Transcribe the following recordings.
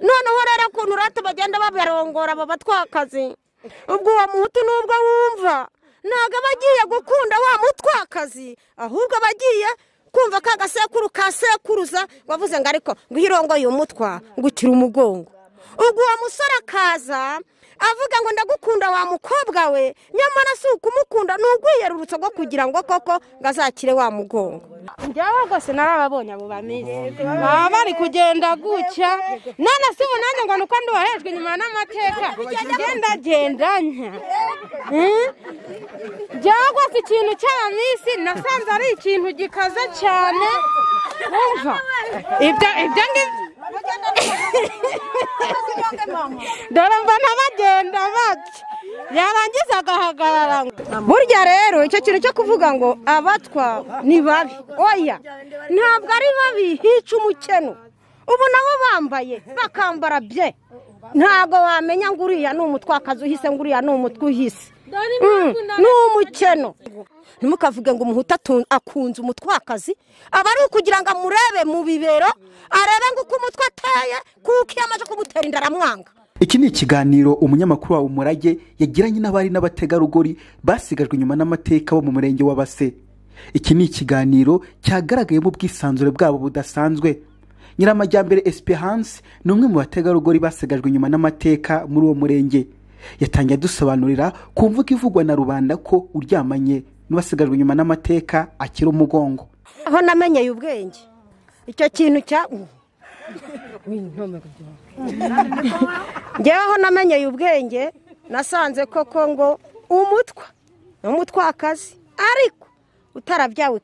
noneho rero ukuntu rata bagenda babarongora aba batwakazi ubwo uwo muhutu nubwo wumva ntago abagiye gukunda wa mutwakazi ahubwo abagiye kumva ka gasekuru ka sekuruza wavuze ngo ariko ngo irongo y'umutwa ngo ukira umugongo ubwo uwo musore akaza avuga ngo ndagukunda wa mukobwa we nyamara si ukumukunda n'ugwiyerurutse go kugira ngo koko ngazakire wa mugongo njyaho gose narababonye abo bamize bari kugenda gucya none si ubunanye ngo nuko nduhejwe inyuma n'amateka gendanya njyaho gose ikintu cy'abamisi nasanze ari ikintu gikaze cyane wumva ibyo dore mbona bagenda bake yarangiza agahagarara burya rero icyo kintu cyo kuvuga ngo abatwa ni babi oya ntabwo ari babi hica umukeno ubu nabo bambaye bakambara bye ntabwo wamenya ngo uriya ni umutwakazi uhise ngo uriya ni umutwe uhise ni umukeno ntimukavuge ngo umuhutu akunze umutwakazi aba ari ukugira ngo amurebe mu bibero arebe ngo uko umutwe ateye kuko iyo amaze kumutera inda aramwanga. Iki ni ikiganiro umunyamakuru wa Umurage yagiranye n'abari n'abategarugori basigajwe inyuma n'amateka bo mu murenge w'Abase. Iki ni ikiganiro cyagaragayemo ubwisanzure bwabo budasanzwe. Nyiramajyambere Esperance ni umwe mu bategarugori basigajwe inyuma n'amateka muri uwo murenge. Yatangiye dusobanurira ku mvugo ivugwa na rubanda ko uryamanye n'ubasigajwe inyuma n'amateka akira umugongo. Aho namenye ubwenge icyo kintu cya njyewe namenye ubwenge nasanze koko ngo umutwakazi ariko utarabyawe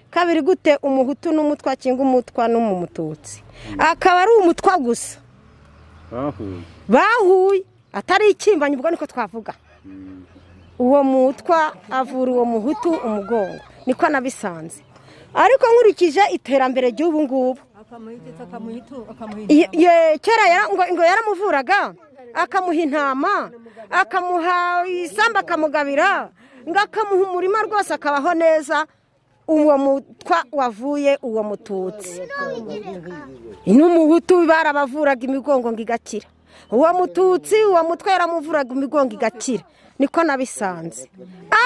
kabiri gute umuhutu n'umutwa kinga umutwa n'umututsi akaba ari umutwa gusa bahuye atari ikimbanye ubwo niko twavuga uwo mutwa avura uwo muhutu umugongo niko nabisanze ariko nkurikije iterambere ry'ubu ngubu kera ngo yaramuvuraga akamuha intama akamuha isamba akamugabira ngo akamuha umurima rwose akabaho neza uwo mutwa wavuye uwo mututsi n'umuhutu barabavuraga imigongo ngo igakira uwo mututsi uwo mutwe yaramuvuraga imigongo igakira niko nabisanze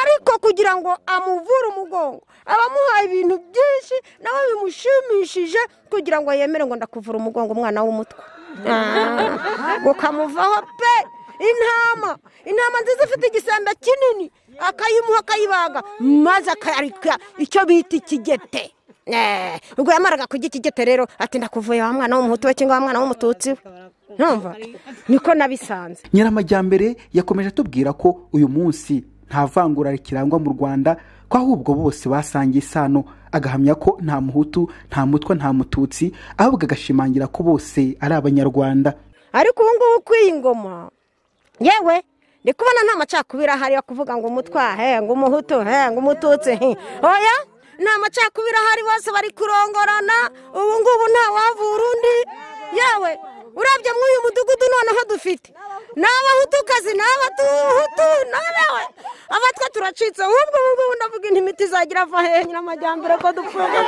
ariko kugira ngo amuvure umugongo abamuhaye ibintu byinshi nawe bimushimishije kugira ngo yemere ngo ndakuvura umugongo umwana w'umutwe ukamuvaho pe intama nziza ifite igisembe kinini akayimuha akayibaga maze akayarika icyo bita ikigete ubwo yamaraga kujya ikigete rero ati ndakuvuye wa mwana w'umuhutu we cyangwa wa mwana w'umututsi numva niko nabisanze. Nyiramajyambere yakomeje atubwira ko uyu munsi nta vangura rikirangwa mu Rwanda ko ahubwo bose basangiye isano agahamya ko nta muhutu nta mutwa nta mututsi ahubwo agashimangira ko bose ari abanyarwanda. Ariko ubu ngubu kwingoma yewe ndi kubona nta macakubira hari yo kuvuga ngo umutwa ngo umuhutu ngo umututsi oya nta macakubira hari bose bari kurongorana ubu ngubu nta wavura undi yewe urabye mw'uyu mudugudu noneho dufite n'abahutukazi n'abatuhutu nabewe abatwa turacitse ahubwo ngubu ndavuga intimiti zagira ava hehe Nyiramajyambere ko dupfuye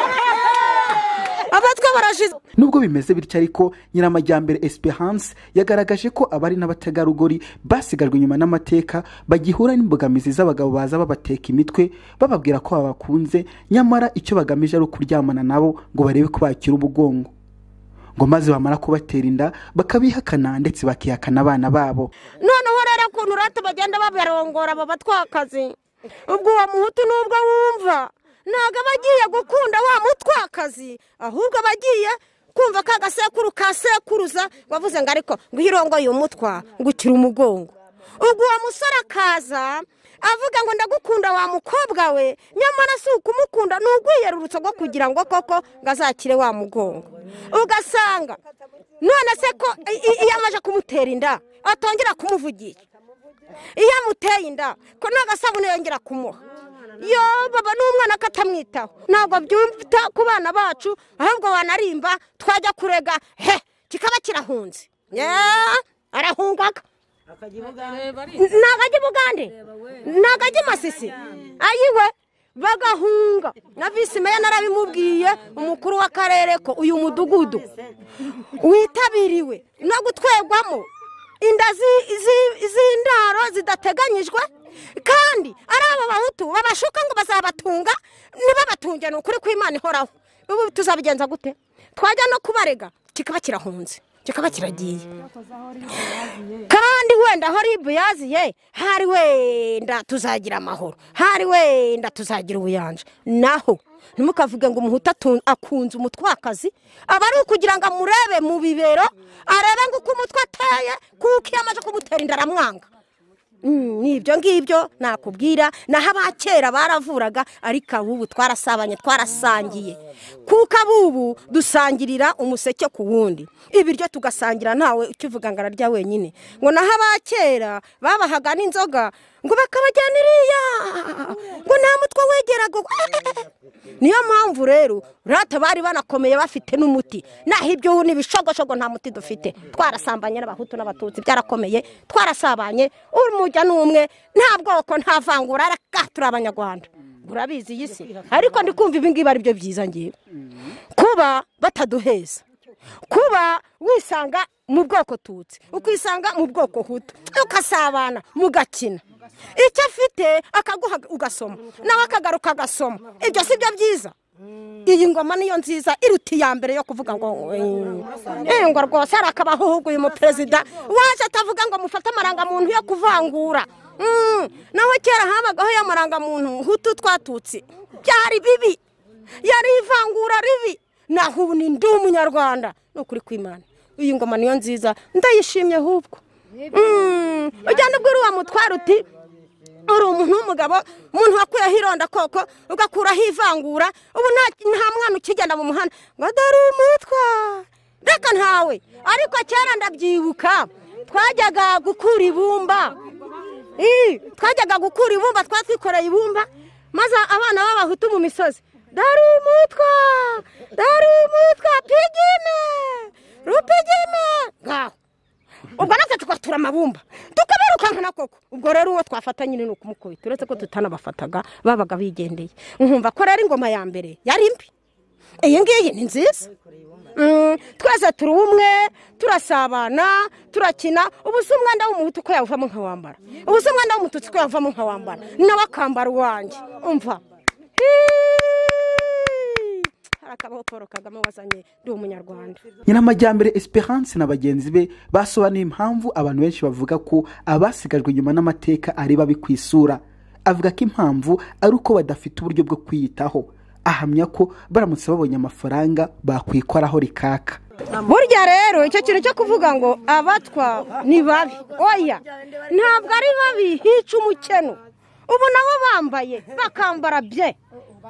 abatwa barashize. Nubwo bimeze bityo ariko Nyiramajyambere Esperance yagaragaje ko abari n'abategarugori basigajwe inyuma n'amateka bagihura n'imbogamizi z'abagabo baza babateka imitwe bababwira ko babakunze nyamara icyo bagamije ari ukuryamana nabo ngo barebe ko bakira umugongo ngo maze bamara kubatera inda bakabihakana ndetse bakihakana abana babo. Noneho rero ukuntu rata bagenda babarongora aba batwakazi ubwo uwo muhutu nubwo wumva ntago abagiye gukunda wa mutwakazi ahubwo abagiye kumva ka gasekuru ka sekuruza wavuze ngo ariko ngo irongo y'umutwa ngo ukira umugongo ubwo uwo musore akaza avuga ngo ndagukunda wa mukobwa we nyamara si ukumukunda n'ugwiyerurutse go kugira ngo koko ngazakire wa mugongo ugasanga none se ko iyo amaje kumutera inda atongera kumuvugira iyo amuteye inda ko n'agasabune yongera kumuha yo baba n'umwana katamwitaho ntabwo byumvita ku bana bacu ahubwo wanarimba twajya kurega kikaba kirahunze arahungaga nagajye Bugande nagajye Masisi ayiwe bagahunga na visi meya narabimubwiye umukuru w'akarere ko uyu mudugudu witabiriwe no gutwegwamo inda z'indaro zidateganyijwe kandi ari abo bahutu babashuka ngo bazabatunga nibabatunge ni ukuri kw'Imana ihoraho ubu tuzabigenza gute twajya no kubarega kikaba kirahunze kikaba kiragiye kandi wenda aho ribu yaziye hari wenda tuzagira amahoro hari wenda tuzagira ubuyanja naho ntimukavuge ngo umuhutu akunze umutwakazi aba ari ukugira ngo amurebe mu bibero arebe ngo uko umutwe ateye kuko iyo amaze kumutera inda aramwanga nibyo ngibyo nakubwira naho abakera baravuraga ariko abubu twarasabanye twarasangiye kuko abubu dusangirira umuseke ku wundi ibiryo tugasangira ntawe ukivuga ngo ararya wenyine ngo naho abakera babahaga n'inzoga ngo bakabajyana iriya ngo nta mutwe wegeraga niyo mpamvu rero rata bari banakomeye bafite n'umuti naho ibyo n'ibishogoshogo nta muti dufite twarasambanye n'abahutu n'abatutsi byarakomeye twarasabanye umujya n'umwe nta bwoko nta vangura araka turi abanyarwanda urabizi iyi si ariko ndikumva ibi ngibi ari byo byiza ngiye kuba bataduheza kuba wisanga mu bwoko tutsi ukisanga mu bwoko hutu ukasabana mugakina icyo afite akaguha ugasoma nawe akagaruka agasoma ibyo si byo byiza iyi ngoma niyo nziza iruta iya mbere yo kuvuga ngo ngo rwose ari akabahuguye umuperezida waje atavuga ngo mufate amarangamuntu yo kuvangura naho kera habagaho y'amarangamuntu hutu twatutsi byari bibi yari ivangura ribi naho ubu ni ndi umunyarwanda ni ukuri kw'Imana iyi ngoma niyo nziza ndayishimye ahubwo ujyana ubwo uriya mutwara uti uri umuntu w'umugabo umuntu wakuyeho ironda koko ugakuraho ivangura ubu nta mwana ukigenda mu muhanda ngo dore umutwa reka ntawe ariko kera ndabyibuka twajyaga gukura ibumba twatwikoreye ibumba maze abana b'abahutu mu misozi dore umutwa pigime rupigime ngaho ubwo natwe tugatura amabumba tukabirukankana koko ubwo rero uwo twafata nyine ni ukumukubita uretse ko tutanabafataga babaga bigendeye nkumva ko rero ingoma ya mbere yari mbi iyi ngiyi ni nziza twese turi umwe turasabana turakina ubu si umwenda w'umuhutu ko yawuvamo nkawambara ubu si umwenda w'umututsi ko yawuvamo nkawambara nawe akambara uwanjye umva Paul Kagame wazanye ndi umunyarwanda. Nyiramajyambere Esperance na bagenzi be basobanuye impamvu abantu benshi bavuga ko abasigajwe inyuma n'amateka ari babi kwisura. Avuga ko impamvu ari uko badafite uburyo bwo kwiyitaho. Ahamya ko baramutse babonye amafaranga bakwikoraho rikaka. Burya rero icyo kintu cyo kuvuga ngo abatwa ni babi oya ntabwo ari babi hica umukeno ubu nabo bambaye bakambara bye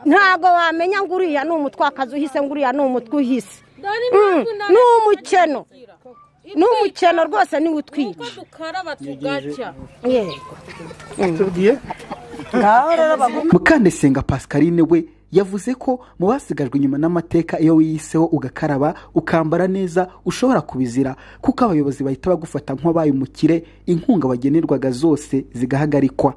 ntago wamenya ngo uriya ni umutwakazi uhise ngo uriya ni umutwe uhise ni umukeno rwose ni utwica Mukandesenga Pascaline we yavuze ko mu basigajwe inyuma n'amateka iyo wiyiseho ugakaraba ukambara neza ushobora kubizira kuko abayobozi bahita bagufata nk'abaye umukire inkunga bagenerwaga zose zigahagarikwa.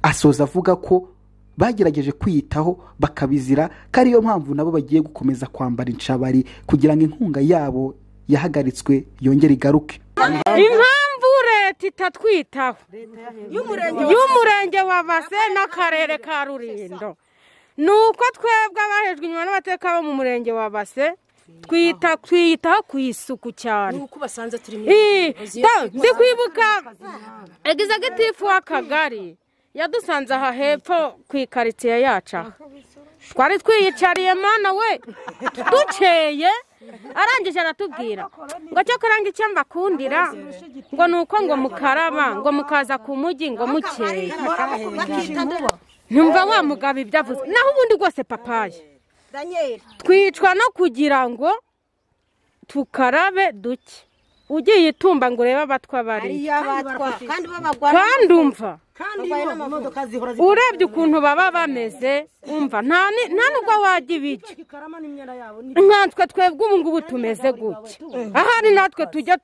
Asoza avuga ko bagerageje kwiyitaho bakabizira ko ariyo mpamvu nabo bagiye gukomeza kwambara inshabari kugira ngo inkunga yabo yahagaritswe yongere igaruke. Impamvu leta itatwitaho y'umurenge wa Base n'akarere ka Rulindo nuko twebwe abahejwe inyuma n'amateka bo mu murenge wa Base twitaho ku isuku cyane nuko basanze turi ndi kwibuka executive w'akagari yadusanze aha hepfo ku ikaritsiye yacu twari twiyicariye mana we dukeye arangije aratubwira ngo cyo kuranga icyo mbakundira ngo nuko ngo mukaraba ngo mukaza ku mujyi ngo mukeye ntumva wa mugabo ibyavuze naho ubundi rwose papaye twicwa no kugira ngo tukarabe duke ugiye itumba ngo urebe abatwa bari kandi umva urebye ukuntu baba bameze umva nta nubwo wajya ibice nkatwe twebwe ubu ngubu tumeze gutya ahari natwe tujya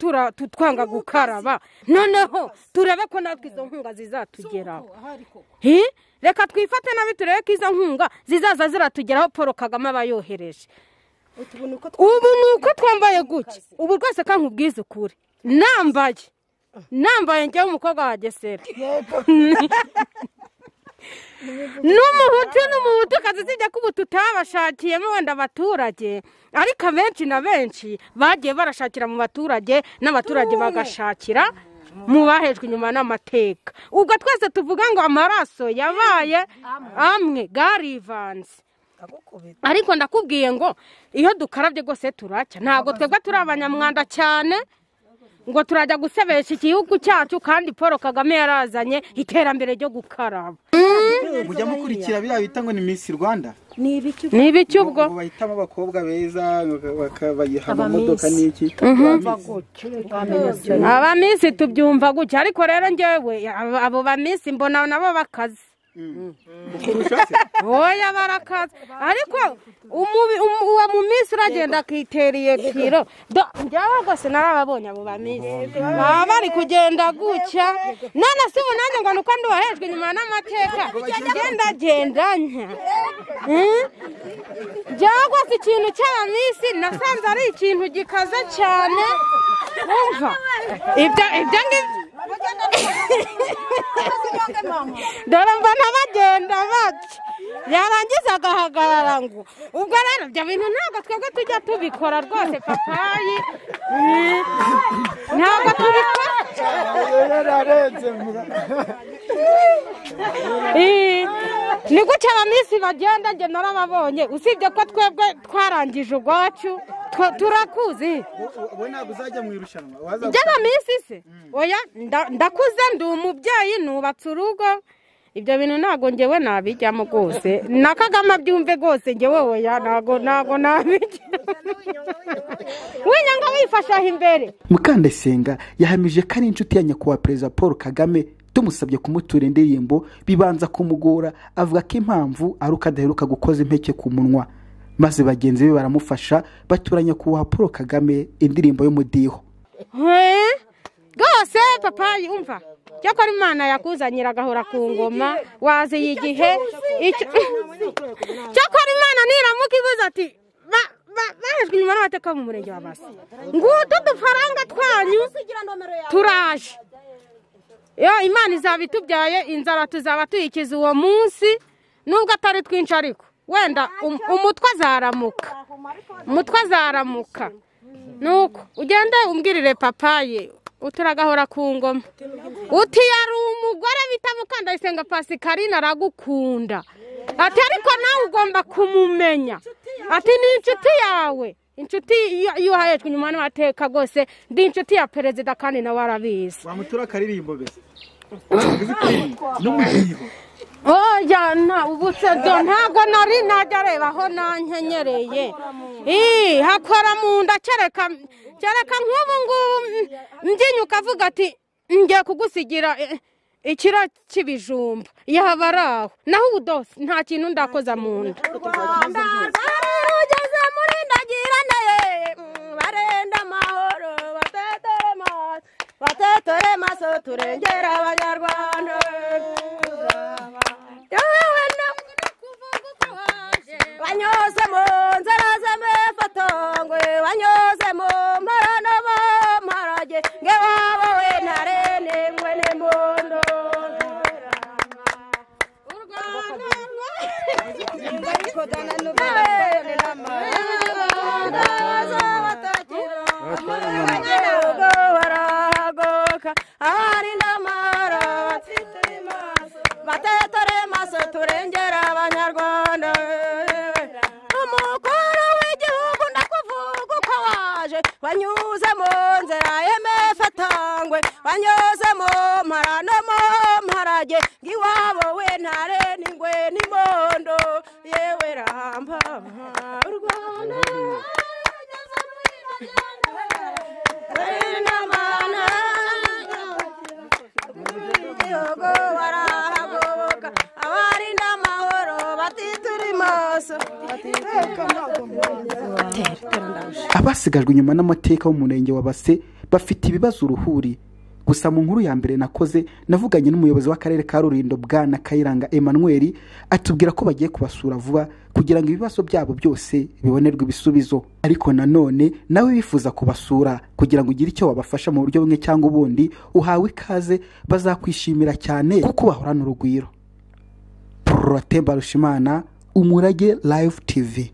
twanga gukaraba noneho turebe ko natwe izo nkunga zizatugeraho reka twifate nabi turebe ko izo nkunga zizaza ziratugeraho Paul Kagame aba yohereje ubu ni uko twambaye gutya ubu rwose kankubwiza ukuri nambaye njyewe umukobwa wa Gesera n'umuhutukazi zijya ko ubu tutabashakiyemo wenda abaturage ariko abenshi na benshi bagiye barashakira mu baturage n'abaturage bagashakira mu bahejwe inyuma n'amateka ubwo twese tuvuga ngo amaraso yabaye amwe garivanze ariko ndakubwiye ngo iyo dukarabye rwose turacya ntabwo twebwe turi abanyamwanda cyane ngo turajya gusebesha igihugu cyacu kandi Paul Kagame yarazanye iterambere ryo gukaraba mujya mukurikira biriya bita ngo ni Miss Rwanda ni ibiki ubwo bahitamo abakobwa beza bakabayiha amamodoka n'iki aba Miss tubyumva gutya ariko rero njyewe abo ba Miss mbona nabo bakaze oya barakaza ariko uwa mu Miss uragenda akiteriye kiro njyawe rwose narababonye abo ba Miss baba bari kugenda gutya none si ubu nanjye ngo nuko nduwahejwe inyuma n'amateka gendanya njyawe rwose ikintu cy'aba Miss nasanze ari ikintu gikaze cyane wumva ibyo ngibyo dore mbona bagenda baca yarangiza agahagarara ngo ubwo rero ibyo bintu ntabwo twebwe tujya tubikora rwose papayi ntabwo tubikora ni gutya aba Miss bagenda njye narababonye usibye ko twebwe twarangije ubwacu turakuzi wowe ntabwo uzajya mu irushanwa by'aba Miss se oya ndakuze ndi umubyeyi nubatse urugo ibyo bintu ntabwo njyewe nabijyamo rwose na Kagame abyumve rwose njyewe oya ntabwo nabijya winyanga wifashaho imbere Mukandasenga yahamije ko ari inshuti ya nyakubahwa Perezida Paul Kagame tumusabye kumutura indirimbo bibanza kumugora avuga ko impamvu ari uko adaheruka gukoza impeke ku munwa maze bagenzi be baramufasha baturanya kuwa Paul Kagame indirimbo y'umudiho rwose papayi umva cyakora Imana yakuzanyira agahora ku ngoma waziye igihe cyakora Imana niramuka ivuze ati bahejwe inyuma n'amateka mu murenge wa Base ngutu dufaranga twanyu turaje Imana izaba itubyaye inzara tuzaba tuyikiza uwo munsi nubwo atari twinshi ariko wenda umutwe azaramuka nuko ugende umbwirire papaye uturagahora ku ngoma uti yari umugore bita Mukandasenga Pascaline aragukunda ati ariko nawe ugomba kumumenya ati ni inshuti yawe inshuti iyo uhahejwe inyuma n'amateka rwose ndi inshuti ya perezida kandi nawe arabizi wamutura akaririmbo bese n'umudiho oya ubutse ntabwo nari najya areba aho nankenyereye hakora mu nda kereka nk'ubu ngubu mbyinyu ukavuga ati ngiye kugusigira ikiro cy'ibijumba yaba ari aho naho ubu dose nta kintu ndakoza mu nda ugeze muri ndagirane barenda amahoro batetore maso turengera abanyarwanda wanyose mu nzara z'amafatongwe wanyose mu mparano b'amparage nge waba we ntarene mwe n'imbondo batetore maso turengera abanyarwanda umukuru w'igihugu ndakuvuga uko waje wanyuze mu nzira y'amafatangwe wanyuze mu mparano mu mparage ngiwabo we ntare n'ingwe n'imbondo yewe ramba u Rwanda abasigajwe inyuma n'amateka w'umurenge wa Base bafite ibibazo uruhuri. Gusa mu nkuru ya mbere nakoze navuganye n'umuyobozi w'akarere ka Rulindo Bwana Kayiranga Emmanuel atubwira ko bagiye kubasura vuba kugira ngo ibibazo byabo byose bibonerwe ibisubizo. Ariko nanone nawe bifuza kubasura kugira ngo ugire icyo wabafasha mu buryo bumwe cyangwa ubundi, uhawe ikaze, bazakwishimira cyane kuko bahorana urugwiro. Reba Rushimana, Umurage Live TV.